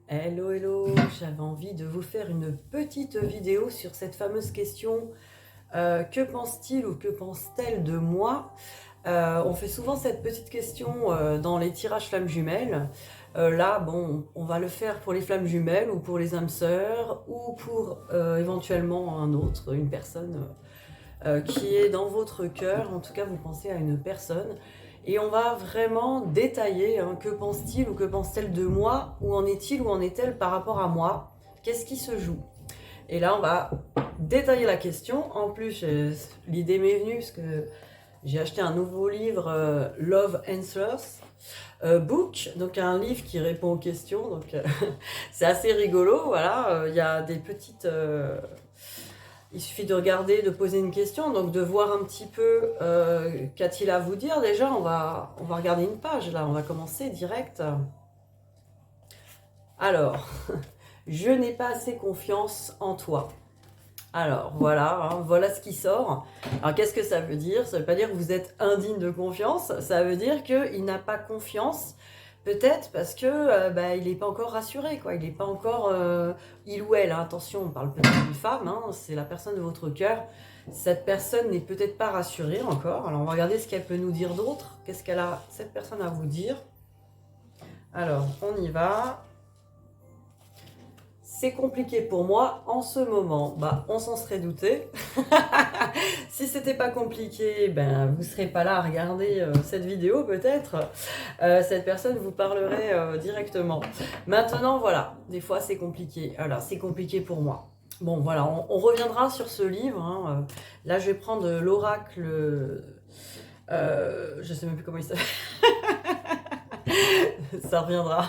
Hello, hello, j'avais envie de vous faire une petite vidéo sur cette fameuse question que pense-t-il ou que pense-t-elle de moi? On fait souvent cette petite question dans les tirages flammes jumelles. Là, bon, on va le faire pour les flammes jumelles ou pour les âmes sœurs ou pour éventuellement un autre, une personne qui est dans votre cœur. En tout cas, vous pensez à une personne. Et on va vraiment détailler que pense-t-il ou que pense-t-elle de moi, où en est-il ou en est-elle par rapport à moi, qu'est-ce qui se joue. Et là, on va détailler la question. En plus, l'idée m'est venue parce que j'ai acheté un nouveau livre, Love Answers Book, donc un livre qui répond aux questions. Donc c'est assez rigolo. Voilà, il y a des petites. Il suffit de regarder, de poser une question, donc de voir un petit peu qu'a-t-il à vous dire. Déjà, on va regarder une page, là, on va commencer direct. Alors, je n'ai pas assez confiance en toi. Alors, voilà, voilà ce qui sort. Alors, qu'est-ce que ça veut dire? Ça ne veut pas dire que vous êtes indigne de confiance, ça veut dire qu'il n'a pas confiance. Peut-être parce que il n'est pas encore rassuré, quoi. Il n'est pas encore il ou elle. Hein, attention, on parle peut-être d'une femme. Hein, c'est la personne de votre cœur. Cette personne n'est peut-être pas rassurée encore. Alors on va regarder ce qu'elle peut nous dire d'autre. Qu'est-ce qu'elle a cette personne à vous dire? Alors on y va. C'est compliqué pour moi en ce moment. Bah, on s'en serait douté. Si c'était pas compliqué, ben vous serez pas là à regarder cette vidéo peut-être. Cette personne vous parlerait directement. Maintenant, voilà, des fois c'est compliqué. Alors, c'est compliqué pour moi. Bon, voilà, on reviendra sur ce livre. Hein. Là, je vais prendre l'oracle. Je sais même plus comment il s'appelle. Ça reviendra.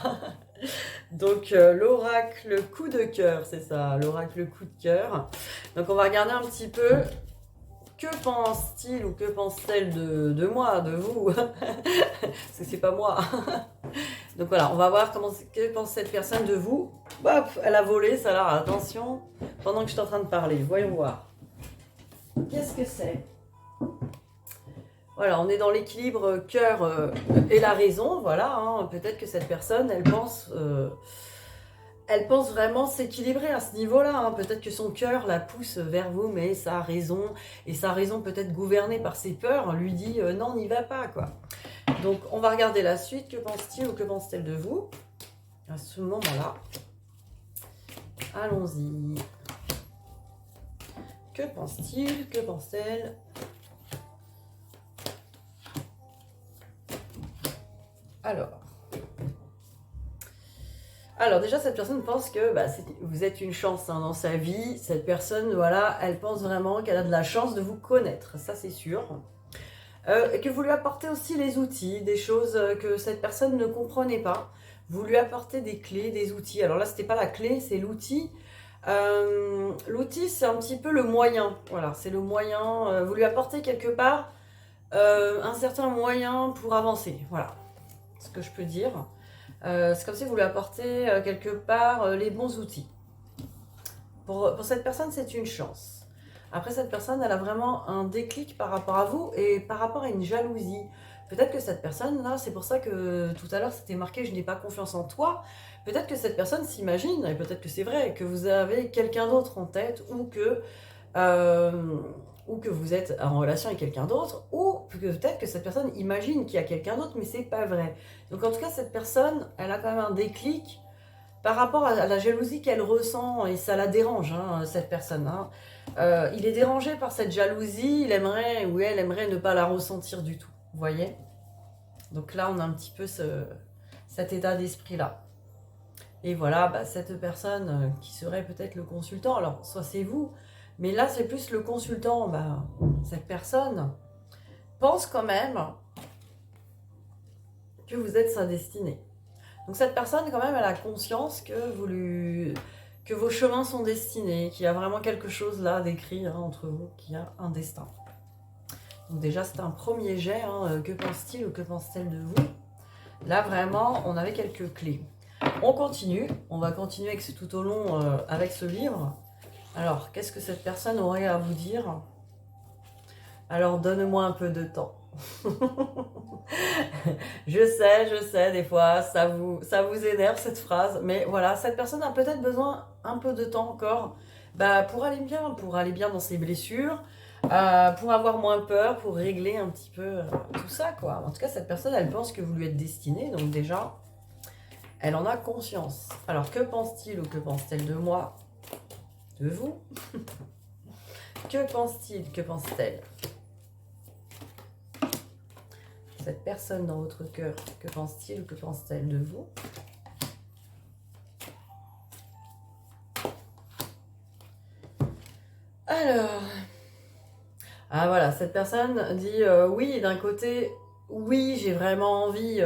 Donc l'oracle coup de cœur, c'est ça, l'oracle coup de cœur. Donc on va regarder un petit peu que pense-t-il ou que pense-t-elle de moi, de vous. Parce que c'est pas moi. Donc voilà, on va voir que pense cette personne de vous. Hop, elle a volé, ça là, attention, pendant que je suis en train de parler, voyons voir. Qu'est-ce que c'est? Voilà, on est dans l'équilibre cœur et la raison, voilà. Hein. Peut-être que cette personne, elle pense vraiment s'équilibrer à ce niveau-là. Hein. Peut-être que son cœur la pousse vers vous, mais sa raison, et sa raison peut-être gouvernée par ses peurs, lui dit non, n'y va pas, quoi. Donc, on va regarder la suite. Que pense-t-il ou que pense-t-elle de vous à ce moment-là? Allons-y. Que pense-t-il? Que pense-t-elle? Alors déjà, cette personne pense que vous êtes une chance dans sa vie. Cette personne, voilà, elle pense vraiment qu'elle a de la chance de vous connaître, ça c'est sûr. Et que vous lui apportez aussi les outils, des choses que cette personne ne comprenait pas. Vous lui apportez des clés, des outils. Alors là, c'était pas la clé, c'est l'outil. L'outil, c'est un petit peu le moyen. Voilà, c'est le moyen. Vous lui apportez quelque part un certain moyen pour avancer. Voilà, ce que je peux dire. C'est comme si vous lui apportez quelque part les bons outils. Pour cette personne, c'est une chance. Après, cette personne, elle a vraiment un déclic par rapport à vous et par rapport à une jalousie. Peut-être que cette personne, là, c'est pour ça que tout à l'heure, c'était marqué « je n'ai pas confiance en toi ». Peut-être que cette personne s'imagine, et peut-être que c'est vrai, que vous avez quelqu'un d'autre en tête euh, ou que vous êtes en relation avec quelqu'un d'autre, ou peut-être que cette personne imagine qu'il y a quelqu'un d'autre, mais c'est pas vrai. Donc en tout cas, cette personne, elle a quand même un déclic par rapport à la jalousie qu'elle ressent, et ça la dérange, hein, cette personne. Hein. Il est dérangé par cette jalousie, il aimerait, ou elle aimerait ne pas la ressentir du tout, vous voyez? Donc là, on a un petit peu cet état d'esprit-là. Et voilà, cette personne qui serait peut-être le consultant, alors soit c'est vous, mais là c'est plus le consultant, cette personne pense quand même que vous êtes sa destinée. Donc cette personne quand même, elle a conscience que vos chemins sont destinés, qu'il y a vraiment quelque chose là d'écrit entre vous, qu'il y a un destin. Donc déjà c'est un premier jet, que pense-t-il ou que pense-t-elle de vous? Là vraiment, on avait quelques clés. On continue, on va continuer tout au long avec ce livre. Alors, qu'est-ce que cette personne aurait à vous dire? Alors, donne-moi un peu de temps. Je sais, des fois, ça vous énerve cette phrase, mais voilà, cette personne a peut-être besoin un peu de temps encore bah, pour aller bien dans ses blessures, pour avoir moins peur, pour régler un petit peu tout ça, quoi. En tout cas, cette personne, elle pense que vous lui êtes destiné, donc déjà, elle en a conscience. Alors, que pense-t-il ou que pense-t-elle de moi, de vous? Que pense-t-il, que pense-t-elle? Cette personne dans votre cœur, que pense-t-il ou que pense-t-elle de vous? Alors, ah voilà, cette personne dit oui, d'un côté, oui, j'ai vraiment envie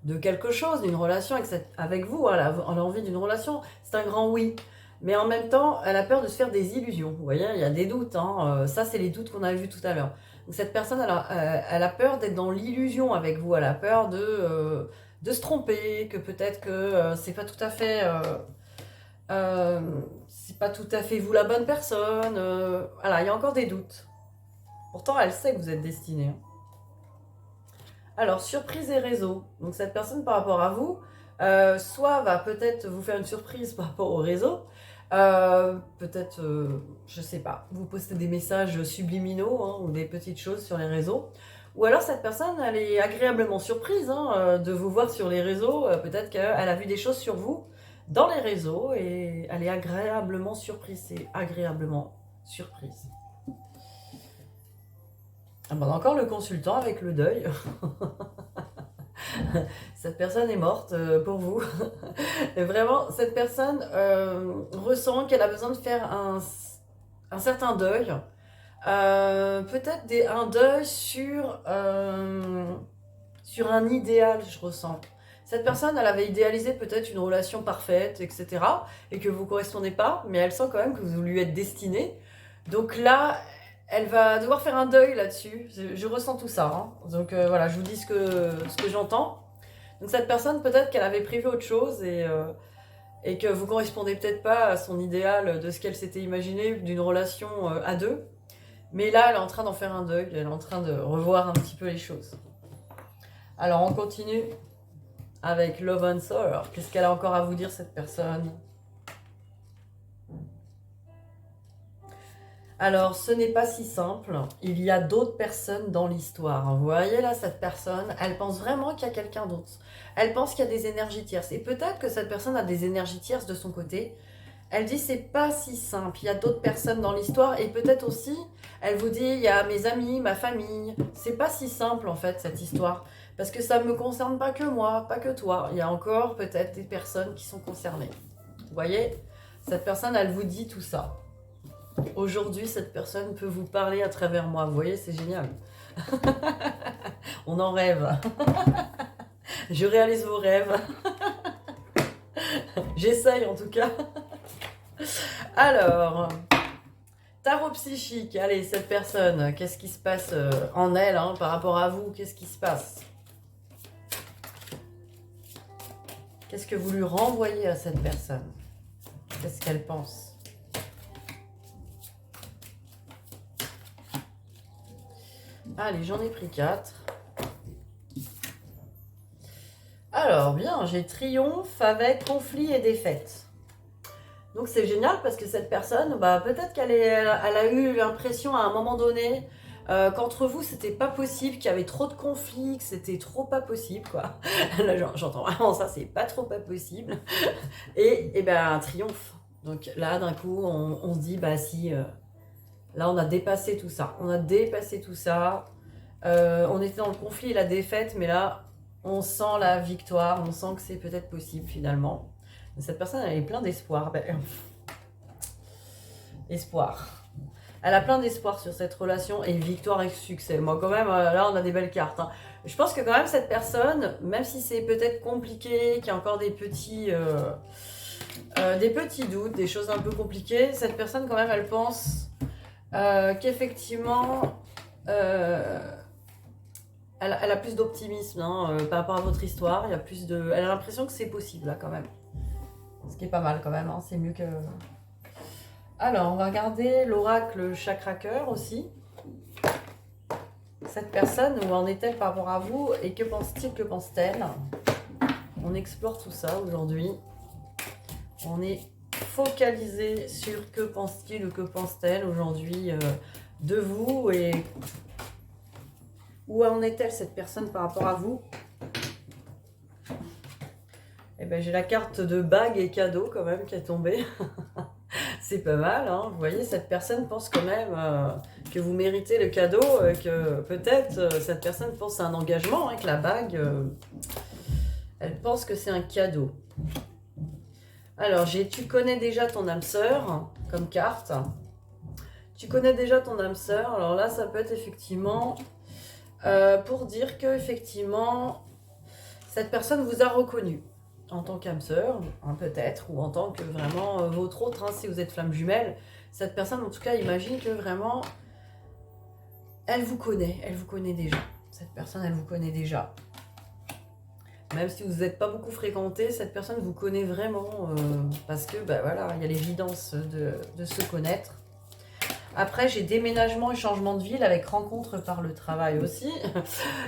de quelque chose, d'une relation avec vous, voilà, elle a envie d'une relation, c'est un grand oui. Mais en même temps, elle a peur de se faire des illusions. Vous voyez, il y a des doutes, hein, ça c'est les doutes qu'on a vus tout à l'heure. Donc cette personne, elle a peur d'être dans l'illusion avec vous, elle a peur de se tromper, que peut-être que c'est pas tout à fait... c'est pas tout à fait vous la bonne personne. Voilà, il y a encore des doutes. Pourtant, elle sait que vous êtes destiné. Alors, surprise et réseau. Donc, cette personne par rapport à vous, soit va peut-être vous faire une surprise par rapport au réseau, peut-être, je sais pas, vous postez des messages subliminaux hein, ou des petites choses sur les réseaux. Ou alors cette personne, elle est agréablement surprise hein, de vous voir sur les réseaux. Peut-être qu'elle a vu des choses sur vous dans les réseaux et elle est agréablement surprise. C'est agréablement surprise. Ah ben, encore le consultant avec le deuil. Cette personne est morte pour vous. Et vraiment, cette personne ressent qu'elle a besoin de faire un certain deuil. Peut-être un deuil sur un idéal, je ressens. Cette personne, elle avait idéalisé peut-être une relation parfaite, etc. Et que vous ne correspondez pas, mais elle sent quand même que vous lui êtes destiné. Donc là, elle va devoir faire un deuil là-dessus. Je ressens tout ça. Hein. Donc voilà, je vous dis ce que j'entends. Donc cette personne, peut-être qu'elle avait prévu autre chose et que vous correspondez peut-être pas à son idéal de ce qu'elle s'était imaginé d'une relation à deux. Mais là, elle est en train d'en faire un deuil. Elle est en train de revoir un petit peu les choses. Alors, on continue avec Love Answer. Alors, qu'est-ce qu'elle a encore à vous dire, cette personne? Alors, ce n'est pas si simple. Il y a d'autres personnes dans l'histoire. Vous voyez là, cette personne, elle pense vraiment qu'il y a quelqu'un d'autre. Elle pense qu'il y a des énergies tierces. Et peut-être que cette personne a des énergies tierces de son côté. Elle dit, c'est pas si simple. Il y a d'autres personnes dans l'histoire. Et peut-être aussi, elle vous dit, il y a mes amis, ma famille. C'est pas si simple, en fait, cette histoire. Parce que ça ne me concerne pas que moi, pas que toi. Il y a encore peut-être des personnes qui sont concernées. Vous voyez, cette personne, elle vous dit tout ça. Aujourd'hui, cette personne peut vous parler à travers moi. Vous voyez, c'est génial. On en rêve. Je réalise vos rêves. J'essaye en tout cas. Alors, tarot psychique. Allez, cette personne, qu'est-ce qui se passe en elle hein, par rapport à vous? Qu'est-ce qui se passe? Qu'est-ce que vous lui renvoyez à cette personne? Qu'est-ce qu'elle pense? Allez, j'en ai pris 4. Alors, bien, j'ai triomphe avec conflit et défaite. Donc, c'est génial parce que cette personne, bah, peut-être elle a eu l'impression à un moment donné qu'entre vous, c'était pas possible, qu'il y avait trop de conflits, que c'était trop pas possible, quoi. Là, j'entends vraiment ça, c'est pas trop pas possible. Et ben, un triomphe. Donc là, d'un coup, on se dit, bah si... Là, on a dépassé tout ça. On a dépassé tout ça. On était dans le conflit et la défaite, mais là, on sent la victoire. On sent que c'est peut-être possible, finalement. Cette personne, elle est pleine d'espoir. Espoir. Elle a plein d'espoir sur cette relation et victoire et succès. Moi, quand même, là, on a des belles cartes. Hein. Je pense que quand même, cette personne, même si c'est peut-être compliqué, qu'il y a encore des petits doutes, des choses un peu compliquées, cette personne, quand même, elle pense... qu'effectivement, elle a plus d'optimisme hein, par rapport à votre histoire. Il y a plus de, elle a l'impression que c'est possible là quand même. Ce qui est pas mal quand même, hein, c'est mieux que... Alors, on va regarder l'oracle Chakra Cœur aussi. Cette personne, où en est-elle par rapport à vous et que pense-t-il, que pense-t-elle? On explore tout ça aujourd'hui. On est focalisé sur que pense-t-il ou que pense-t-elle aujourd'hui de vous et où en est-elle cette personne par rapport à vous? Eh ben, j'ai la carte de bague et cadeau quand même qui est tombée. C'est pas mal, hein. Vous voyez, cette personne pense quand même que vous méritez le cadeau, que peut-être cette personne pense à un engagement, hein, que la bague, elle pense que c'est un cadeau. Alors, tu connais déjà ton âme sœur comme carte. Tu connais déjà ton âme sœur. Alors là, ça peut être effectivement pour dire que effectivement, cette personne vous a reconnu en tant qu'âme sœur, hein, peut-être, ou en tant que vraiment votre autre, hein, si vous êtes flamme jumelle. Cette personne, en tout cas, imagine que vraiment, elle vous connaît déjà. Cette personne, elle vous connaît déjà. Même si vous n'êtes pas beaucoup fréquenté, cette personne vous connaît vraiment, parce que, bah voilà, il y a l'évidence de se connaître. Après, j'ai déménagement et changement de ville avec rencontre par le travail aussi.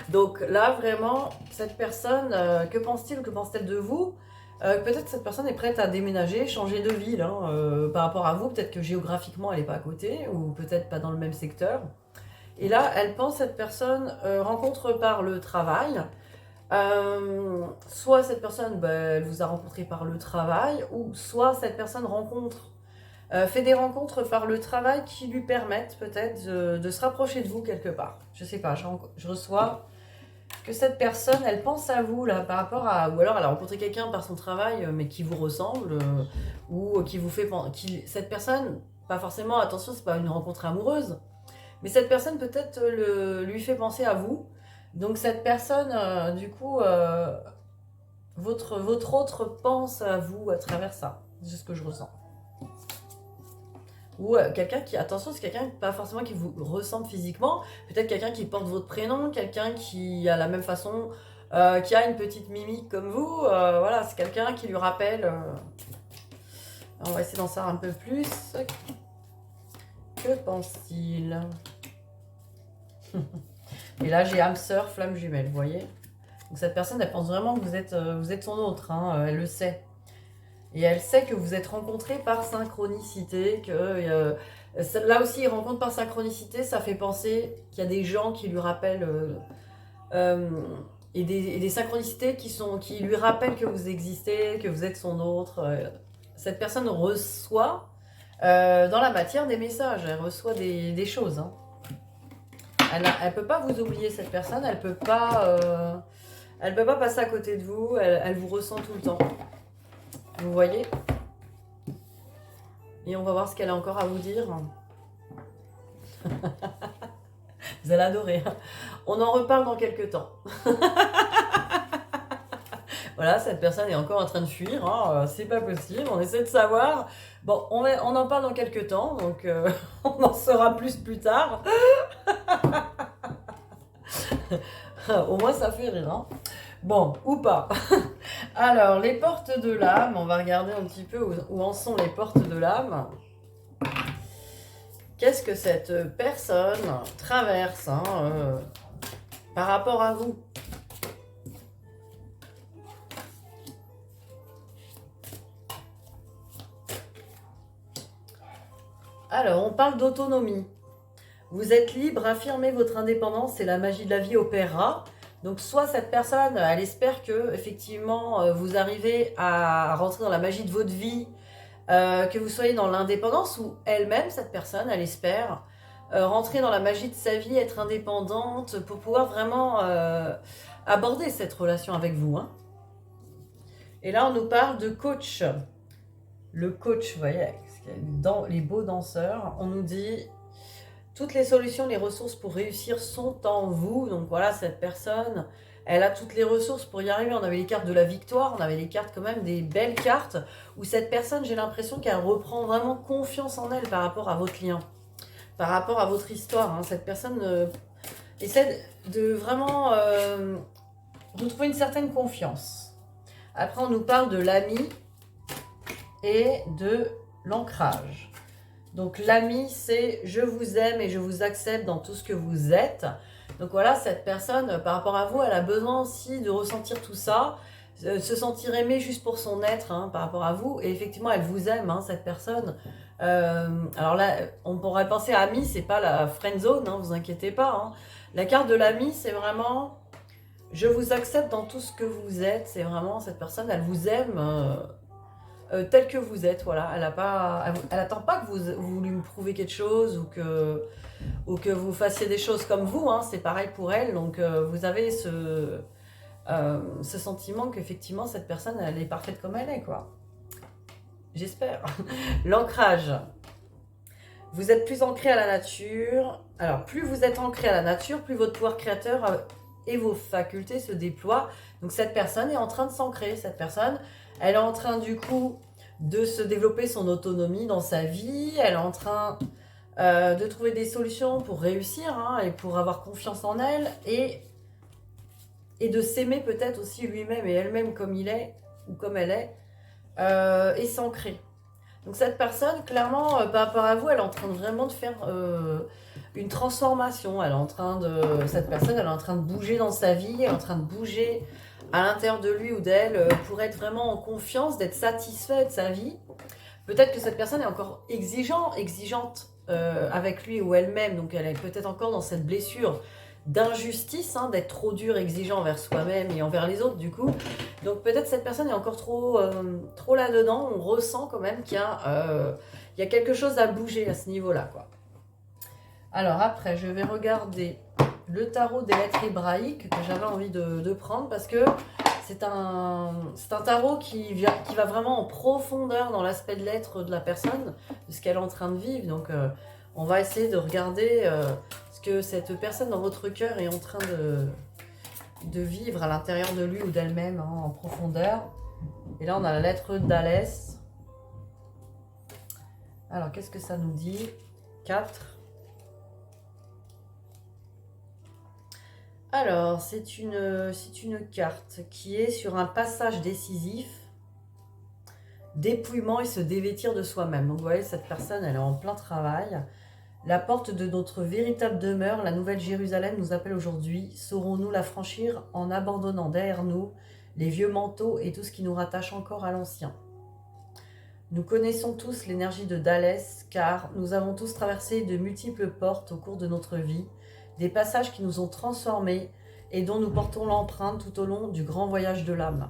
Donc là, vraiment, cette personne, que pense-t-il ou que pense-t-elle de vous? Peut-être cette personne est prête à déménager, changer de ville hein, par rapport à vous. Peut-être que géographiquement, elle n'est pas à côté ou peut-être pas dans le même secteur. Et là, elle pense cette personne rencontre par le travail. Soit cette personne, bah, elle vous a rencontré par le travail ou soit cette personne fait des rencontres par le travail qui lui permettent peut-être de se rapprocher de vous quelque part. Je sais pas, je reçois que cette personne, elle pense à vous là par rapport à... Ou alors elle a rencontré quelqu'un par son travail mais qui vous ressemble ou qui vous fait... cette personne, pas forcément, attention, c'est pas une rencontre amoureuse, mais cette personne peut-être lui fait penser à vous. Donc cette personne, du coup, votre autre pense à vous à travers ça. C'est ce que je ressens. Ou quelqu'un qui, attention, c'est quelqu'un pas forcément qui vous ressemble physiquement, peut-être quelqu'un qui porte votre prénom, quelqu'un qui a la même façon, qui a une petite mimique comme vous, voilà, c'est quelqu'un qui lui rappelle, on va essayer d'en savoir un peu plus, que pense-t-il? Et là j'ai âme sœur, flamme jumelle, vous voyez? Donc cette personne, elle pense vraiment que vous êtes son autre, hein, elle le sait. Et elle sait que vous êtes rencontrés par synchronicité, que là aussi, il rencontre par synchronicité, ça fait penser qu'il y a des gens qui lui rappellent, et des synchronicités qui lui rappellent que vous existez, que vous êtes son autre. Cette personne reçoit dans la matière des messages, elle reçoit des choses. Hein. Elle peut pas vous oublier, cette personne, elle peut pas passer à côté de vous, elle vous ressent tout le temps. Vous voyez? Et on va voir ce qu'elle a encore à vous dire. Vous allez adorer. On en reparle dans quelques temps. Voilà, cette personne est encore en train de fuir. Hein. C'est pas possible. On essaie de savoir. Bon, on en parle dans quelques temps. Donc, on en saura plus tard. Au moins, ça fait rire. Hein. Bon, ou pas. Alors, les portes de l'âme, on va regarder un petit peu où en sont les portes de l'âme. Qu'est-ce que cette personne traverse hein, par rapport à vous? Alors, on parle d'autonomie. Vous êtes libre, affirmez votre indépendance et la magie de la vie opérera. Donc soit cette personne, elle espère que effectivement vous arrivez à rentrer dans la magie de votre vie, que vous soyez dans l'indépendance, ou elle-même, cette personne, elle espère rentrer dans la magie de sa vie, être indépendante pour pouvoir vraiment aborder cette relation avec vous. Hein. Et là, on nous parle de coach. Le coach, vous voyez, dans les beaux danseurs, on nous dit... Toutes les solutions, les ressources pour réussir sont en vous. Donc voilà, cette personne, elle a toutes les ressources pour y arriver. On avait les cartes de la victoire, on avait les cartes quand même, des belles cartes, où cette personne, j'ai l'impression qu'elle reprend vraiment confiance en elle par rapport à votre lien, par rapport à votre histoire. Hein. Cette personne essaie de vraiment retrouver une certaine confiance. Après, on nous parle de l'ami et de l'ancrage. Donc l'ami, c'est je vous aime et je vous accepte dans tout ce que vous êtes. Donc voilà, cette personne, par rapport à vous, elle a besoin aussi de ressentir tout ça, se sentir aimée juste pour son être, hein, par rapport à vous. Et effectivement, elle vous aime, hein, cette personne. Alors là, on pourrait penser à ami, c'est pas la friend zone, hein, vous inquiétez pas. Hein. La carte de l'ami, c'est vraiment, je vous accepte dans tout ce que vous êtes. C'est vraiment cette personne, elle vous aime tel que vous êtes. Voilà, elle attend pas que vous lui prouviez quelque chose ou que vous fassiez des choses comme vous. Hein, c'est pareil pour elle. Donc vous avez ce sentiment qu'effectivement cette personne, elle est parfaite comme elle est, quoi. J'espère. L'ancrage. Vous êtes plus ancré à la nature. Alors, plus vous êtes ancré à la nature, plus votre pouvoir créateur et vos facultés se déploient. Donc, cette personne est en train de s'ancrer. Cette personne, elle est en train, du coup, de se développer son autonomie dans sa vie. Elle est en train de trouver des solutions pour réussir, hein, et pour avoir confiance en elle. Et de s'aimer peut-être aussi lui-même et elle-même comme il est ou comme elle est. Et s'ancrer. Donc cette personne, clairement, par rapport à vous, elle est en train de vraiment de faire une transformation. Cette personne, elle est en train de bouger dans sa vie, elle est en train de bouger à l'intérieur de lui ou d'elle pour être vraiment en confiance, d'être satisfait de sa vie. Peut-être que cette personne est encore exigeante avec lui ou elle-même, donc elle est peut-être encore dans cette blessure d'injustice, hein, d'être trop dur, exigeant envers soi-même et envers les autres du coup. Donc peut-être cette personne est encore trop là-dedans, on ressent quand même qu'il y a quelque chose à bouger à ce niveau-là, quoi. Alors après, je vais regarder le tarot des lettres hébraïques que j'avais envie de prendre parce que c'est un tarot qui va vraiment en profondeur dans l'aspect de l'être de la personne, de ce qu'elle est en train de vivre. Donc on va essayer de regarder ce que cette personne dans votre cœur est en train de vivre à l'intérieur de lui ou d'elle-même, hein, en profondeur. Et là, on a la lettre d'Alès. Alors, qu'est-ce que ça nous dit? 4. Alors, c'est une carte qui est sur un passage décisif, dépouillement et se dévêtir de soi-même. Donc, vous voyez, cette personne, elle est en plein travail. La porte de notre véritable demeure, la Nouvelle Jérusalem, nous appelle aujourd'hui. Saurons-nous la franchir en abandonnant derrière nous les vieux manteaux et tout ce qui nous rattache encore à l'ancien? Nous connaissons tous l'énergie de Dhalès, car nous avons tous traversé de multiples portes au cours de notre vie, des passages qui nous ont transformés et dont nous portons l'empreinte tout au long du grand voyage de l'âme.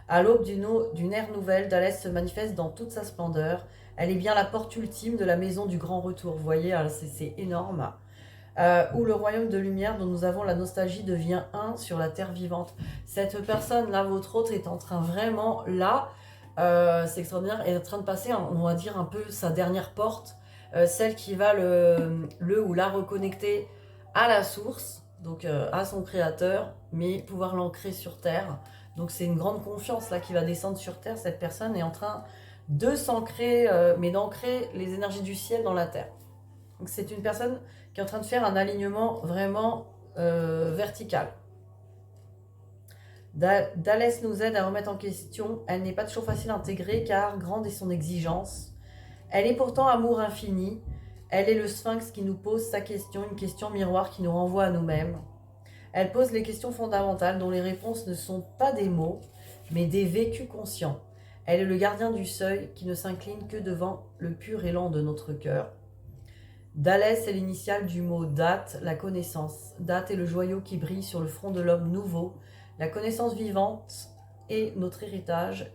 À l'aube d'une ère nouvelle, Dhalès se manifeste dans toute sa splendeur. Elle est bien la porte ultime de la maison du grand retour. Vous voyez, c'est énorme. Où le royaume de lumière dont nous avons la nostalgie devient un sur la terre vivante. Cette personne-là, votre autre, est en train vraiment, là, c'est extraordinaire, est en train de passer, on va dire, un peu sa dernière porte, celle qui va le ou la reconnecter à la source, donc à son créateur, mais pouvoir l'ancrer sur terre. Donc c'est une grande confiance là qui va descendre sur terre. Cette personne est en train de s'ancrer, mais d'ancrer les énergies du ciel dans la terre. Donc c'est une personne qui est en train de faire un alignement vraiment vertical. Dhalès nous aide à remettre en question. Elle n'est pas toujours facile à intégrer car grande est son exigence. Elle est pourtant amour infini. Elle est le sphinx qui nous pose sa question, une question miroir qui nous renvoie à nous-mêmes. Elle pose les questions fondamentales dont les réponses ne sont pas des mots, mais des vécus conscients. Elle est le gardien du seuil qui ne s'incline que devant le pur élan de notre cœur. Dhalès est l'initiale du mot date, la connaissance. Date est le joyau qui brille sur le front de l'homme nouveau. La connaissance vivante est notre héritage.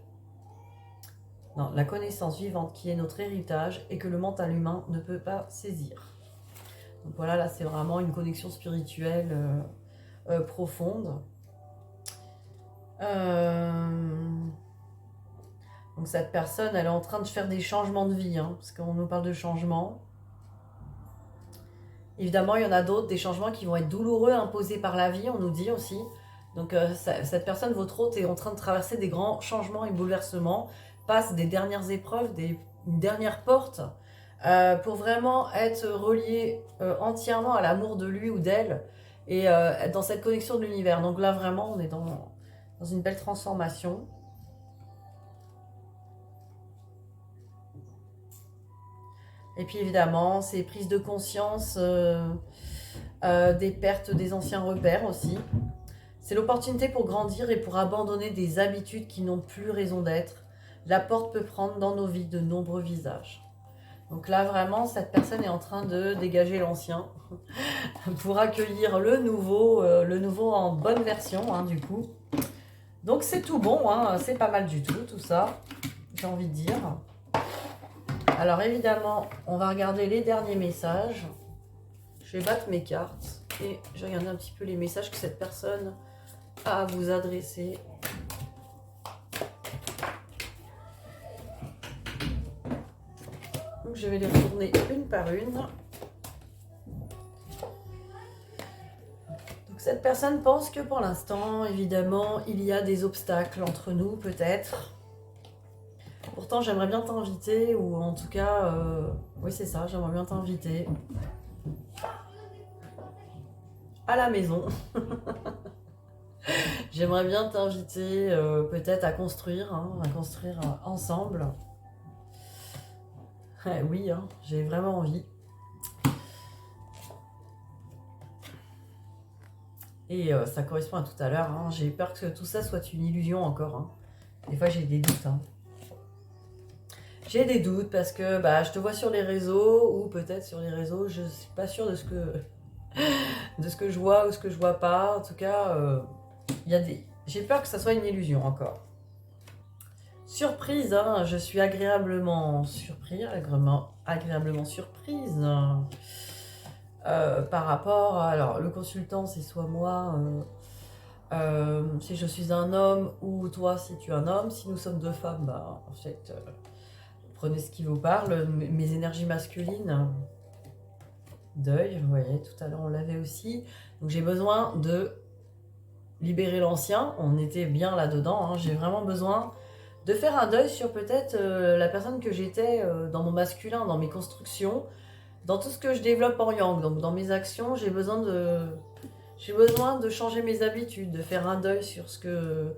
Non, la connaissance vivante qui est notre héritage et que le mental humain ne peut pas saisir. Donc voilà, là c'est vraiment une connexion spirituelle profonde. Donc cette personne, elle est en train de faire des changements de vie, hein, parce qu'on nous parle de changement. Évidemment, il y en a d'autres, des changements qui vont être douloureux, imposés par la vie, on nous dit aussi. Donc cette personne, votre hôte, est en train de traverser des grands changements et bouleversements, passe des dernières épreuves, une dernière porte, pour vraiment être relié entièrement à l'amour de lui ou d'elle, et être dans cette connexion de l'univers. Donc là, vraiment, on est dans une belle transformation. Et puis évidemment, ces prises de conscience des pertes des anciens repères aussi. C'est l'opportunité pour grandir et pour abandonner des habitudes qui n'ont plus raison d'être. La porte peut prendre dans nos vies de nombreux visages. Donc là, vraiment, cette personne est en train de dégager l'ancien pour accueillir le nouveau en bonne version, hein, du coup. Donc c'est tout bon, hein, c'est pas mal du tout ça, j'ai envie de dire. Alors évidemment, on va regarder les derniers messages. Je vais battre mes cartes et je vais regarder un petit peu les messages que cette personne a à vous adresser. Donc je vais les retourner une par une. Donc cette personne pense que pour l'instant, évidemment, il y a des obstacles entre nous, peut-être. Pourtant, j'aimerais bien t'inviter, ou en tout cas, oui c'est ça, j'aimerais bien t'inviter à la maison. J'aimerais bien t'inviter peut-être à construire, hein, ensemble. Oui, hein, j'ai vraiment envie. Et ça correspond à tout à l'heure. Hein. J'ai peur que tout ça soit une illusion encore. Hein. Des fois, j'ai des doutes. Hein. J'ai des doutes parce que bah, je te vois sur les réseaux ou peut-être sur les réseaux, je ne suis pas sûre de ce que je vois ou ce que je vois pas. En tout cas, j'ai peur que ça soit une illusion encore. Surprise, hein, je suis agréablement surprise par rapport à... Alors, le consultant, c'est soit moi, si je suis un homme, ou toi, si tu es un homme. Si nous sommes deux femmes, bah, en fait, prenez ce qui vous parle. Mes énergies masculines, deuil, vous voyez, tout à l'heure, on l'avait aussi. Donc, j'ai besoin de libérer l'ancien. On était bien là-dedans. Hein. J'ai vraiment besoin de faire un deuil sur peut-être la personne que j'étais dans mon masculin, dans mes constructions, dans tout ce que je développe en yang. Donc dans mes actions, j'ai besoin de changer mes habitudes, de faire un deuil sur ce que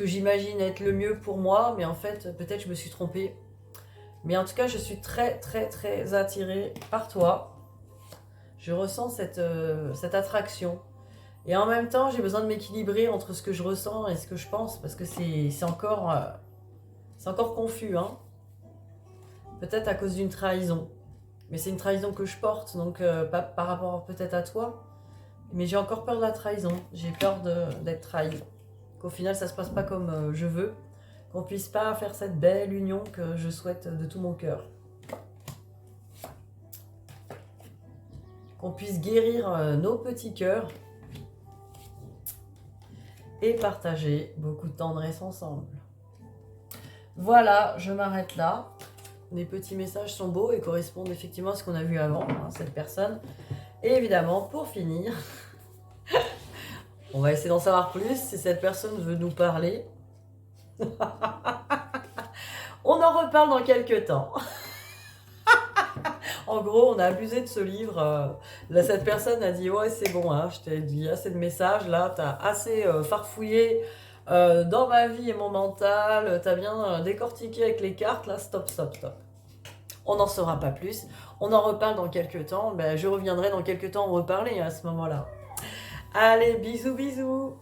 j'imagine être le mieux pour moi, mais en fait, peut-être je me suis trompée. Mais en tout cas, je suis très, très, très attirée par toi. Je ressens cette attraction. Et en même temps, j'ai besoin de m'équilibrer entre ce que je ressens et ce que je pense, parce que c'est encore confus, hein. Peut-être à cause d'une trahison. Mais c'est une trahison que je porte, donc pas par rapport peut-être à toi. Mais j'ai encore peur de la trahison. J'ai peur d'être trahi. Qu'au final, ça se passe pas comme je veux. Qu'on puisse pas faire cette belle union que je souhaite de tout mon cœur. Qu'on puisse guérir nos petits cœurs. Et partager beaucoup de tendresse ensemble. Voilà, je m'arrête là. Les petits messages sont beaux et correspondent effectivement à ce qu'on a vu avant, hein, cette personne. Et évidemment, pour finir, on va essayer d'en savoir plus si cette personne veut nous parler. On en reparle dans quelques temps. En gros, on a abusé de ce livre. Là, cette personne a dit « Ouais, c'est bon, hein, je t'ai dit assez de messages. Là, t'as assez farfouillé dans ma vie et mon mental. T'as bien décortiqué avec les cartes. Là, stop, stop, stop. » On n'en saura pas plus. On en reparle dans quelques temps. Ben, je reviendrai dans quelques temps en reparler à ce moment-là. Allez, bisous, bisous.